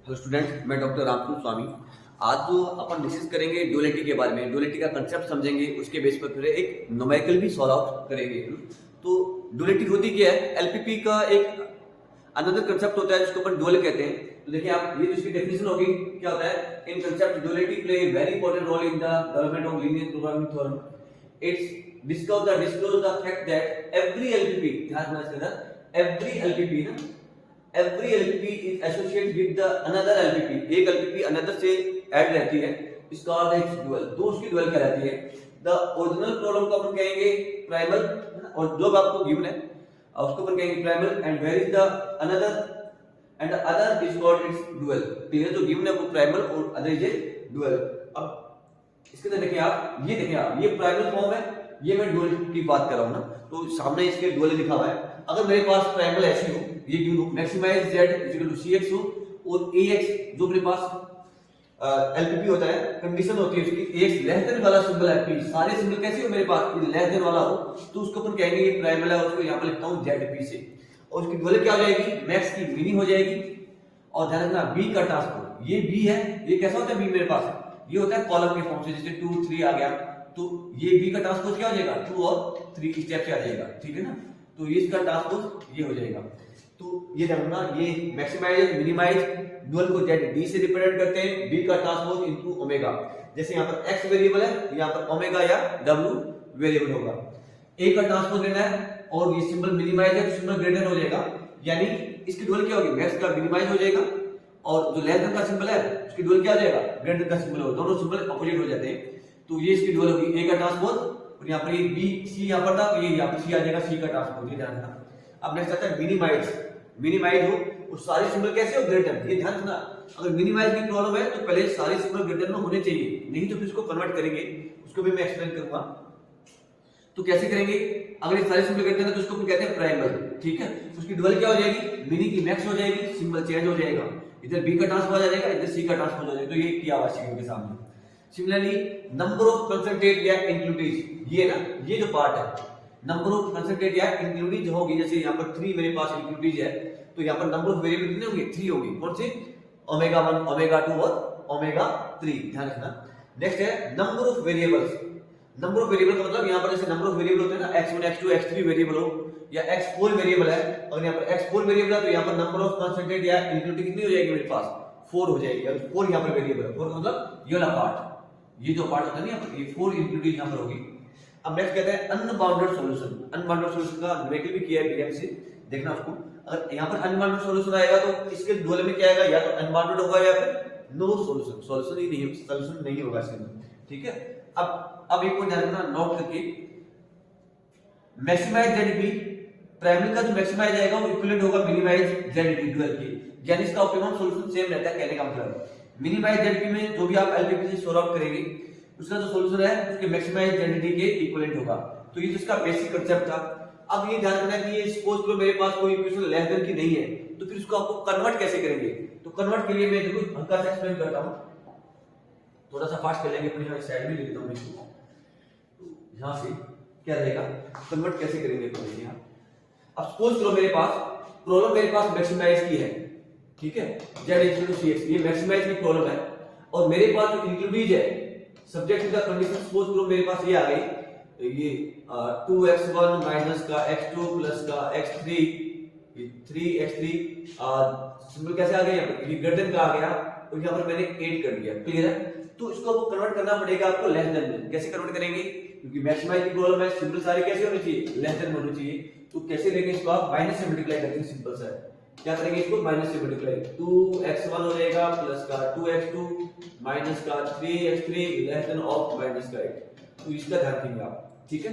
Hello student, मैं doctor रामसूर स्वामी। आज जो अपन डिस्कस करेंगे ड्युअलिटी के बारे में, ड्युअलिटी का कंसेप्ट समझेंगे, उसके बेस पर फिर एक न्यूमेरिकल भी सॉल्व आउट करेंगे। तो ड्युअलिटी होती क्या है? एलपीपी का एक अनदर कंसेप्ट होता है जिसको अपन ड्यूअल कहते हैं। तो देखिए आप, ये इसकी डेफिनेशन होगी। क्या होता है? In concept duality play a very important role in the development of linear programming theorem. It's disclose the fact that every LPP, ध्यान रखना इसके अंदर, every LPP is associated with the another LPP। एक LPP another से add रहती है, इसका अर्थ है ड्यूअल। तो उसकी ड्यूअल क्या रहती है? द ओरिजिनल प्रॉब्लम को अपन कहेंगे प्राइमल, और जो आपको गिवन है उसको अपन कहेंगे primal, and where is the another, and the other is called its dual. Clear? जो गिवन है वो प्राइमल और अदर इज ड्यूअल। अब इसके अंदर देखिए आप, ये प्राइमल फॉर्म है, ये मैं ड्यूअल की बात कर रहा हूं ना, तो सामने इसके ड्यूअल लिखा हुआ है। अगर मेरे पास प्राइमल ऐसी हो, ये गिवन हो, maximize z equal to cx हो, और ax जो मेरे पास एलपीपी होता है, कंडीशन होती है उसकी ax लेस देन वाला सिंबल है p, सारे सिंबल कैसे हो मेरे पास, ये लेस देन वाला हो, तो उसको अपन कहेंगे ये प्राइमल है, उसको यहां पर लिखता हूं zp से। और उसकी ड्यूअल क्या हो जाएगी? मैक्स की मिनी हो जाएगी। और ध्यान रखना b का ट्रांसपोज, ये b है, ये कैसा होता है b मेरे पास? ये होता है कॉलम के फॉर्म से, जैसे 2 3 आ गया, तो ये b का ट्रांसपोज क्या हो जाएगा? 2 और 3 स्टेप से आ जाएगा। ठीक है ना? तो ये इसका ट्रांसपोज ये हो जाएगा। तो ये जानना, ये मैक्सिमाइज मिनिमाइज ड्यूअल को z d से रिप्रेजेंट करते हैं, b का ट्रांसपोज इनटू ओमेगा। जैसे यहां पर x वेरिएबल है, यहां पर ओमेगा या w वेरिएबल होगा। a का ट्रांसपोज लेना है, और ये सिंबल मिनिमाइज है तो सिंबल ग्रेटर हो जाएगा, यानी इसकी ड्यूअल क्या होगी? मैक्स का मिनिमाइज हो जाएगा, और जो लेस देन का सिंबल है उसकी ड्यूअल क्या हो जाएगा? ग्रेटर का सिंबल होगा। दोनों सिंबल अपोजिट हो जाते हैं, तो ये इसकी ड्यूअल होगी a का ट्रांसपोज, और यहाँ पर ये b c यहाँ पर था, तो ये यहाँ पर c आ जाएगा, c का ट्रांसपोज। ये ध्यान रखना। अब नेक्स्ट आता है मिनिमाइज हो, और सारे सिंबल कैसे हो? ग्रेटर। ये ध्यान रखना, अगर मिनिमाइज की प्रॉब्लम है तो पहले सारे सिंबल ग्रेटर में होने चाहिए, नहीं तो फिर इसको कन्वर्ट करेंगे, उसको भी मैं एक्सप्लेन करूंगा। तो कैसे करेंगे? अगर ये सारे सिंबल ग्रेटर है तो उसको कहते हैं प्राइमल। ठीक है? उसकी ड्यूअल क्या हो जाएगी? मिनी की मैक्स हो जाएगी, सिंबल चेंज हो जाएगा, इधर b का ट्रांसपोज आ जाएगा, इधर c का ट्रांसपोज आ जाएगा। तो ये किया हुआ है के सामने। सिमिलरली नंबर ऑफ कंसंट्रेट या इंक्लूडेड, ये ना, ये जो पार्ट है, नंबर ऑफ कंसंट्रेट या इंक्लूडेड होगी। जैसे यहाँ पर 3 मेरे पास इंक्लूडेड है, तो यहाँ पर नंबर ऑफ वेरिएबल कितने होंगे? 3 होंगे। कौन से? ओमेगा 1, ओमेगा 2 और ओमेगा 3। ध्यान रखना। नेक्स्ट है number of variables. Number of variable का मतलब यहाँ पर जैसे नंबर ऑफ वेरिएबल होते हैं ना, x1 x2 x3 वेरिएबल हो, या x4 वेरिएबल है, और यहाँ पर x4 वेरिएबल है, तो यहाँ पर नंबर ऑफ कंसंट्रेट या इंक्लूडेड कितनी हो जाएगी मेरे पास? 4 हो जाएगी। अब 4 यहाँ पर वेरिएबल है, 4 का मतलब ये वाला पार्ट, ये जो पार्ट होता है ना, ये 4 इंक्लूडेड यहाँ पर होगी। अब नेक्स्ट कहते हैं अनबाउंडेड सॉल्यूशन। अनबाउंडेड सॉल्यूशन का न्यूमेरिकल भी किया है बीएम से, देखना उसको। अगर यहाँ पर अनबाउंडेड सॉल्यूशन आएगा तो इसके ड्यूअल में क्या आएगा? या तो अनबाउंडेड होगा या फिर नो सॉल्यूशन, सॉल्यूशन ही नहीं, सॉल्यूशन नहीं होगा इसके अंदर। ठीक है? अब एक पॉइंट ध्यान रखना, नोट करके, मैक्सिमाइज जेडपी, प्राइमरी का जो मैक्सिमाइज आएगा वो इक्विवेलेंट होगा मिनिमाइज जेडपी ड्यूअल के, यानी इसका ऑप्टिमम सॉल्यूशन सेम रहता है। कहने का मतलब मिनिमाइज जेडपी में जो भी आप एलपीपी से सॉल्व आउट करेंगे, उसका जो सॉल्यूशन है उसके मैक्सिमाइज जेडपी के इक्विवेलेंट होगा। तो ये जिसका बेसिक कांसेप्ट था। अब ये ध्यान रखना कि ये सपोज करो मेरे पास कोई इक्वेशन लेस देन की नहीं है, तो फिर उसको आपको कन्वर्ट कैसे करेंगे? तो कन्वर्ट के लिए मैं देखो हल्का सा एक्सप्लेन करता हूं, थोड़ा सा फास्ट कर लेंगे, अपनी साइड में लिख देता हूं इसको। तो यहां से क्या रहेगा, कन्वर्ट कैसे करेंगे तो देखिए आप। अब सपोज करो मेरे पास प्रॉब्लम, मेरे पास मैक्सिमाइज की है, ठीक है, z इक्वल टू cx, ये मैक्सिमाइज की प्रॉब्लम है, और मेरे पास जो इंक्लूडेड है subject to the condition, suppose करो मेरे पास ये आ गई, ये 2x1 माइनस का x2 प्लस का x3, ये 3x3, सिंबल कैसे आ गया यहाँ पर? ये ग्रेटर का आ गया, और यहाँ पर मैंने 8 कर दिया। क्लियर है? तो इसको आपको कन्वर्ट करना पड़ेगा आपको लेस देन में। कैसे कन्वर्ट करेंगे? क्योंकि मैक्सिमाइज की प्रॉब्लम है, सिंबल सारे कैसे होने चाहिए? लेस देन होने चाहिए। तो कैसे लेंगे इसको? आप माइनस से मल्टीप्लाई करेंगे, सिंपल सा है। क्या करेंगे इसको? माइनस से मल्टीप्लाई, 2x1 हो जाएगा प्लस का 2x2 माइनस का 3x3 less than of minus का 8। तो इसका ध्यान रखिएगा आप। ठीक है?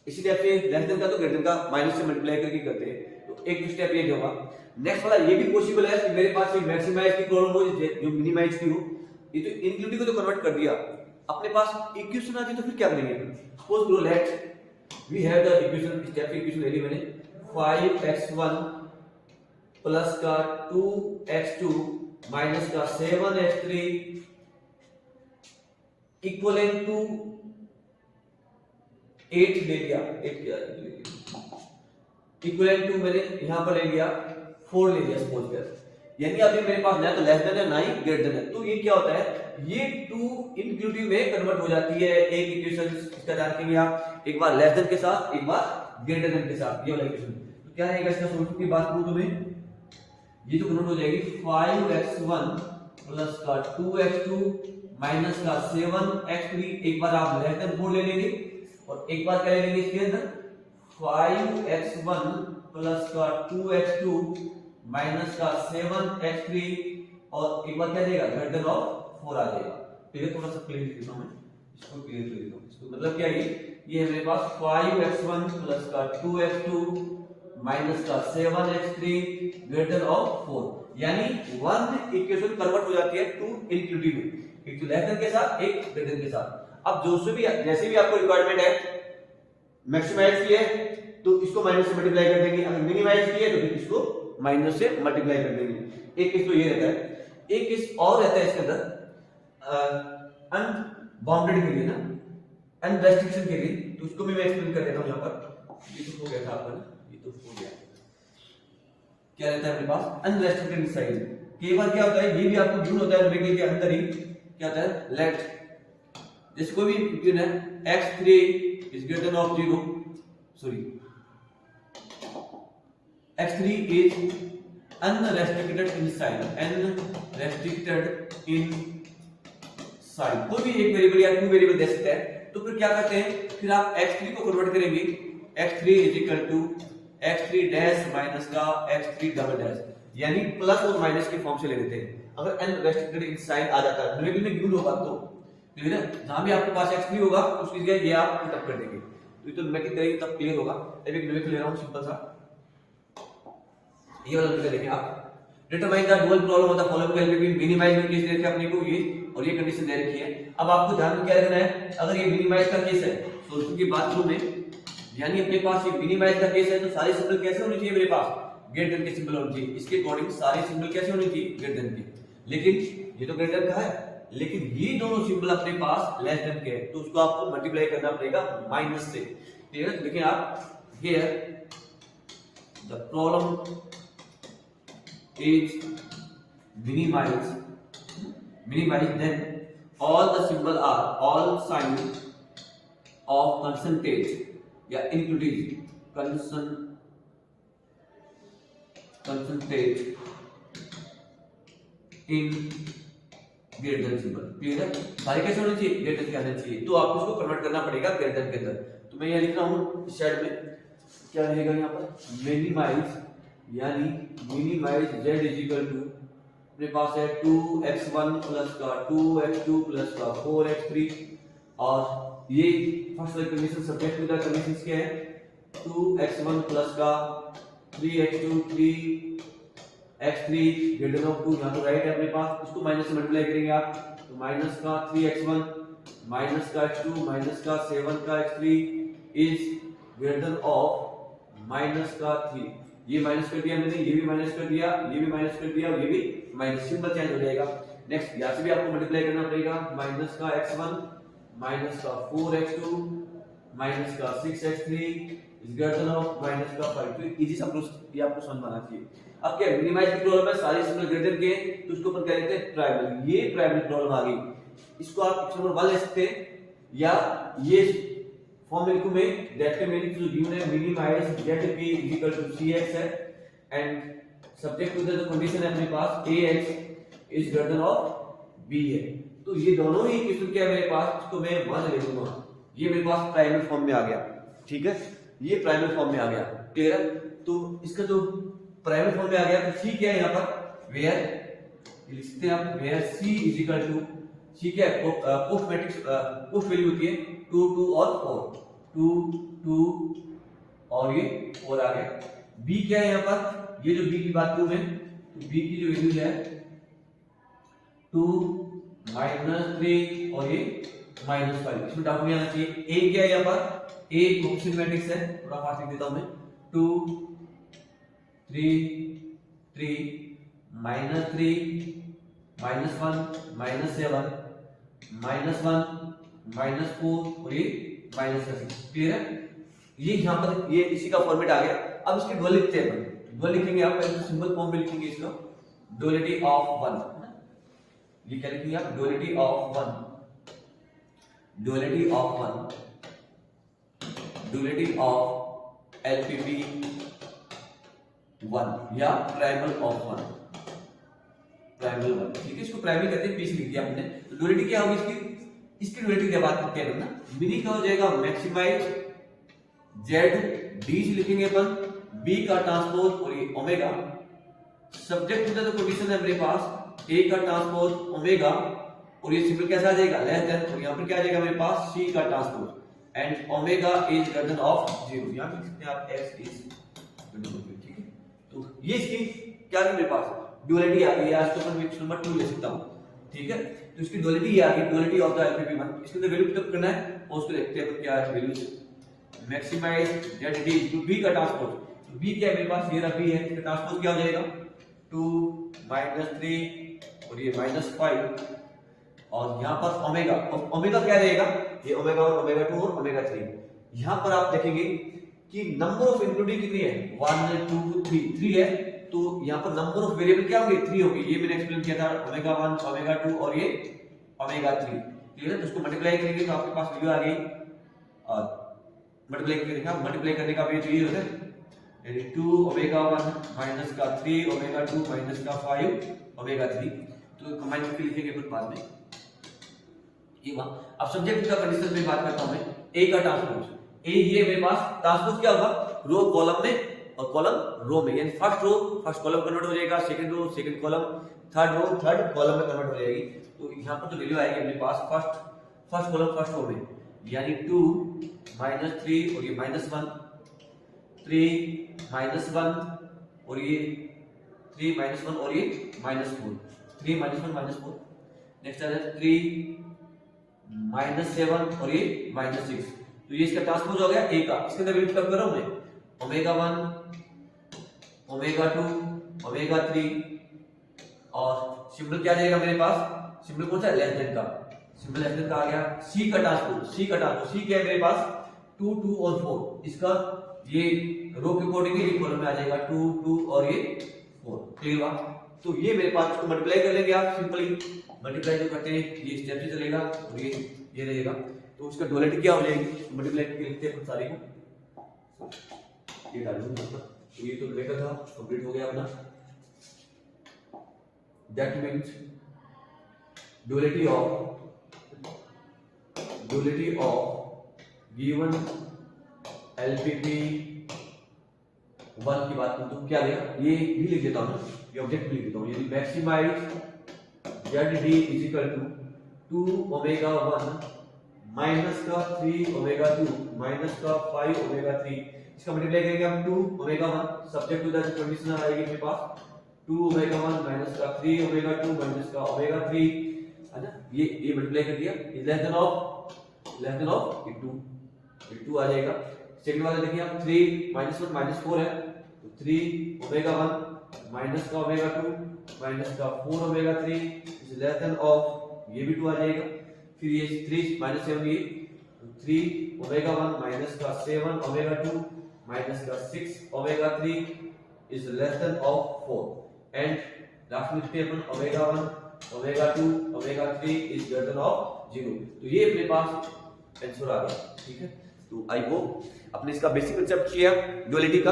इसी टाइप से लेस देन का तो ग्रेटर का माइनस से मल्टीप्लाई करके करते हैं। तो एक स्टेप ये होगा। नेक्स्ट वाला ये भी पॉसिबल है कि मेरे पास ये मैक्सिमाइज की प्रॉब्लम हो जो मिनिमाइज की हो, ये तो इंक्लूडिंग को तो कन्वर्ट कर दिया, अपने पास इक्वेशन आ गई, तो फिर क्या करेंगे? सपोज करो let we have the equation, step equation ले ली मैंने, 5x1 प्लस का 2x2 माइनस का 7x3 इक्वलेंट टू 8 ले लिया, 8 क्या इक्वलेंट टू मैंने यहां पर ले लिया 4 ले लिया, सपोज कर यानी अभी मेरे पास ना तो लेस देन है ना ही ग्रेटर देन है, तो ये क्या होता है, ये टू इंक्लूसिव में कन्वर्ट हो जाती है एक इक्वेशन। इसका ध्यान रखेंगे आप, एक बार लेस देन के साथ, एक बार ग्रेटर देन के साथ, ये वाला इक्वेशन। तो क्या रहेगा इसका सॉल्यूशन की बात करूं तो मैं, ये जो कन्वर्ट हो जाएगी 5x1 प्लस का 2x2 माइनस का 7x3, एक बार आप लेस देन 4 ले लेंगे और एक बार क्या ले लेंगे इसके अंदर 5x1 प्लस का 2x2 माइनस का 7x3 और एक बार क्या देगा ग्रेटर ऑफ 4 आ जाएगा। फिर थोड़ा सा क्लियर लिखता हूं मैं, इसको क्लियर कर देता हूं। इसको मतलब क्या है, ये है मेरे पास 5x1 प्लस का 2x2 माइनस का 7x3 ग्रेटर ऑफ 4, यानी वन इक्वेशन कन्वर्ट हो जाती है टू इंक्लूसिव में, एक जो लेस देन के साथ, एक ग्रेटर के साथ। अब जो से भी जैसे भी आपको रिक्वायरमेंट है, मैक्सिमाइज की है तो इसको माइनस से मल्टीप्लाई कर देंगे, अगर मिनिमाइज की है तो फिर इसको माइनस से मल्टीप्लाई कर देंगे। एक केस तो ये रहता है, एक केस और रहता है इसके अंदर अनबाउंडेड के लिए ना, अनरेस्ट्रिक्शन के लिए, तो उसको भी मैं एक्सप्लेन कर देता हूं यहां पर। ये तो हो गया था आपका, ये तो हो गया। क्या रहता है अपने पास अनरेस्ट्रिक्टेड साइज। कई बार क्या होता है, ये भी आपको गिवन होता है ब्रैकेट के अंदर ही, क्या होता है लेट जैसे कोई भी गिवन है x3 is greater than of 0, sorry x3 is unrestricted in sign, unrestricted in sign, कोई भी एक वेरिएबल या टू वेरिएबल दे सकता है। तो फिर क्या करते हैं, फिर आप x3 को कन्वर्ट करेंगे, x3 is equal to x3 dash minus का x3 डबल डैश, यानी प्लस और माइनस के फॉर्म से ले लेते हैं। अगर अनरेस्ट्रिक्टेड इन साइन आ जाता है, वेरिएबल में गिवन होगा तो ठीक है, जहां भी आपके पास x3 होगा उसकी जगह ये आप पुट अप कर देंगे, तो न्यूमेरिक करेंगे तब क्लियर होगा। अब एक न्यूमेरिक ले रहा हूं सिंपल सा, ये वाला न्यूमेरिक देखिए आप, determine the dual problem of the following LPP, minimize में केस दे रखा है अपने को ये, और ये कंडीशन दे रखी है। अब आपको ध्यान में क्या रखना है, अगर ये मिनिमाइज का केस है सॉल्यूशन की बात करूं मैं, यानी अपने पास ये मिनिमाइज का केस है तो सारे सिंबल कैसे होने चाहिए मेरे पास, ग्रेटर देन के सिंबल होने चाहिए। इसके अकॉर्डिंग सारे सिंबल कैसे होने चाहिए, ग्रेटर देन के, लेकिन ये तो ग्रेटर का है, लेकिन ये दोनों सिंबल अपने पास लेस देन के है, तो उसको आपको मल्टीप्लाई करना पड़ेगा माइनस से। ठीक है, देखिए आप here the problem is minimize then all the symbol are all sign of percentage या inclusive percentage in greater than symbol. Clear है, सारे कैसे होने चाहिए, ग्रेटर के आने चाहिए, तो आपको इसको कन्वर्ट करना पड़ेगा ग्रेटर के अंदर। तो मैं ये लिख रहा हूं इस साइड में, क्या रहेगा यहाँ पर मिनिमाइज, यानी minimize z is equal to अपने पास है 2x1 प्लस का 2x2 प्लस का 4x3, और ये first condition subject to the conditions क्या है, 2x1 प्लस का 3x2 3x3 greater than of 2, यहां तो राइट है अपने पास, इसको माइनस से मल्टीप्लाई करेंगे आप, तो माइनस का 3x1 माइनस का x2 माइनस का 7 का x3 is greater than of minus का 3, ये माइनस कर दिया मैंने, ये भी माइनस कर दिया, ये भी माइनस कर दिया, ये भी माइनस, सिंबल चेंज हो जाएगा। नेक्स्ट यहां से भी आपको मल्टीप्लाई करना पड़ेगा, माइनस का x1 माइनस का 4x2 माइनस का 6x3 is greater than of minus का 5, तो इजी सा प्रूफ ये आपको समझ में आना चाहिए। अब क्या मिनिमाइज की प्रॉब्लम है, सारे सिंबल ग्रेटर के, तो उसके ऊपर क्या लेते हैं प्राइमरी, ये प्राइमरी प्रॉब्लम आ गई, इसको आप एक्सप्रेशन 1 ले सकते हैं, या ये फॉर्म में लिखूं मैं, दैट के मीनिंग जो गिवन है minimize zp is equal to cx है, and subject to the condition है अपने पास ax is greater than of b है, तो ये दोनों ही इक्वेशन क्या है मेरे पास, इसको मैं 1 ले लूंगा, ये मेरे पास प्राइमरी फॉर्म में आ गया। ठीक है, ये प्राइमरी फॉर्म में आ गया, क्लियर है। तो इसका जो प्राइमरी फॉर्म में आ गया, तो c क्या है यहाँ पर, वेयर लिखते हैं आप, where c is equal to, c क्या है, पोस्ट मैट्रिक्स पोस्ट वैल्यू होती है 2 2 और 4, 2 2 और ये 4 आ गया। b क्या है यहाँ पर, ये जो b की बात करूं मैं, तो b की जो वैल्यू है 2 -3 और ये -5, इसमें डाउट नहीं आना चाहिए। a क्या है यहाँ पर, a पोस्ट मैट्रिक्स है, थोड़ा फास्ट लिख देता हूं मैं, 2 3 3 -3 -1 -7 -1 -4 और ये -6, क्लियर है। ये यहाँ पर ये इसी का फॉर्मेट आ गया। अब इसके डुअल लिखते हैं, डुअल लिखेंगे आप, पहले तो सिंबल फॉर्म में लिखेंगे इसको, ड्युअलिटी ऑफ वन, ये क्या लिखेंगे आप, duality of one, duality of one, duality of LPP one या primal of one, primal one, ठीक है, इसको प्राइमल कहते हैं, पीस लिख दिया हमने। तो ड्युअलिटी क्या होगी इसकी ड्युअलिटी की बात करते हैं ना, मीनिंग क्या हो जाएगा, मैक्सिमाइज जेड डी से लिखेंगे अपन, बी का ट्रांसपोज और ये omega, subject to the condition है मेरे पास ए का ट्रांसपोज ओमेगा और ये सिंबल कैसा आ जाएगा, लेस देन, और यहाँ पर क्या आ जाएगा मेरे पास सी का transpose and omega is greater than of 0, यहाँ लिख सकते हैं आप एक्स इज, ठीक है। तो ये इसकी क्या है मेरे पास ड्युअलिटी आ गई, आज तो अपन विच नंबर 2 ले सकता हूं, ठीक है। तो इसकी ड्युअलिटी ये आ गई, duality of the LPP one, इसके अंदर वैल्यू पुट करना है और उसको देखते हैं क्या है value, maximize Z D to B का ट्रांसपोज, तो बी क्या है मेरे पास, ये रहा बी है, इसका ट्रांसपोज क्या हो जाएगा 2 -3 और ये -5 और यहां पर ओमेगा, ओमेगा क्या रहेगा, ये ओमेगा 1 ओमेगा 2 और ओमेगा 3। यहां पर आप देखेंगे कि नंबर ऑफ इंक्लूडिंग कितनी है, 1 2 3 है, तो यहाँ पर नंबर ऑफ वेरिएबल क्या होंगे, 3 होंगे, ये मैंने एक्सप्लेन किया था, ओमेगा 1 ओमेगा 2 और ये ओमेगा 3, ठीक है। तो उसको मल्टीप्लाई करेंगे तो आपके पास वैल्यू आ गई, और मल्टीप्लाई करके देखा, मल्टीप्लाई करने का भी चाहिए होता है, यानी 2 ओमेगा 1 माइनस का 3 ओमेगा 2 माइनस का 5 ओमेगा 3, तो कंबाइन करके लिखेंगे फिर बाद में। ये बात अब सब्जेक्ट का कंडीशन में बात करता हूं मैं, ए का ट्रांसपोज, ए ये मेरे पास ट्रांसपोज क्या होगा, रो कॉलम में और कॉलम रो में, यानी first row first column convert हो जाएगा, second row second column, third row third column में कन्वर्ट हो जाएगी। तो यहां पर जो वैल्यू आएगी अपने पास फर्स्ट कॉलम फर्स्ट रो में, यानी 2 -3 और ये -1, 3 -1 और ये 3 -1 और ये -4, 3 -1 -4, नेक्स्ट आ जाए 3 -7 और ये -6, तो ये इसका ट्रांसपोज हो गया ए का। इसके अंदर वैल्यू कब कर रहा हूं मैं, ओमेगा 1 ओमेगा 2 ओमेगा 3 और सिंबल क्या आ जाएगा मेरे पास, सिंबल कौन सा है, लेस देन का, सिंबल लेस देन का आ गया। सी का ट्रांसपोज, सी का ट्रांसपोज, सी क्या है मेरे पास 2 2 और 4, इसका ये रो के अकॉर्डिंग ये कॉलम में आ जाएगा 2 2 और ये 4, क्लियर हुआ। तो ये मेरे पास इसको मल्टीप्लाई कर लेंगे आप, सिंपली मल्टीप्लाई जो करते हैं ये स्टेप से चलेगा और ये रहेगा, तो उसका ड्युअलिटी क्या हो जाएगी, मल्टीप्लाई करके लिखते हैं सारे को, ये डाल दूं मतलब, तो ये तो लेकर था कंप्लीट हो गया अपना, that means duality of given LPP one की बात करूं तो क्या आएगा, ये भी लिख देता हूं, ये ऑब्जेक्ट भी लिख देता हूं, यानी maximize Z D is equal to 2 omega 1 minus का 3 ओमेगा 2 माइनस का 5 ओमेगा 3, इसका मल्टीप्लाई करेंगे हम 2 omega 1 subject to the condition आएगी मेरे पास 2 ओमेगा 1 माइनस का 3 ओमेगा 2 माइनस का ओमेगा 3, है ना, ये मल्टीप्लाई कर दिया, इज लेस देन ऑफ ये 2 आ जाएगा। सेकंड वाला देखिए आप 3 -1 -4 है, तो 3 ओमेगा 1 माइनस का ओमेगा 2 माइनस का 4 omega 3 is less than of, ये भी 2 आ जाएगा। फिर ये 3 -7 ये 3 ओमेगा 1 माइनस का 7 ओमेगा 2 माइनस का 6 omega 3 is less than of 4 and last में लिखते हैं upon omega 1 omega 2 omega 3 is greater than of 0। तो ये अपने पास आंसर आ गया, ठीक है। तो आई होप अपने इसका बेसिक कांसेप्ट किया ड्युअलिटी का,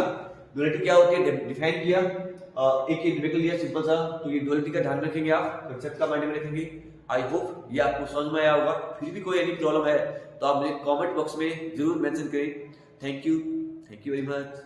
ड्युअलिटी क्या होती है डिफाइन किया, एक एग्जांपल लिया सिंपल सा, तो ये ड्युअलिटी का ध्यान रखेंगे आप, कांसेप्ट का माइंड में रखेंगे। आई होप ये आपको समझ में आया होगा, फिर भी कोई एनी प्रॉब्लम है तो आप मुझे कमेंट बॉक्स में जरूर मेंशन करें। Thank you very much.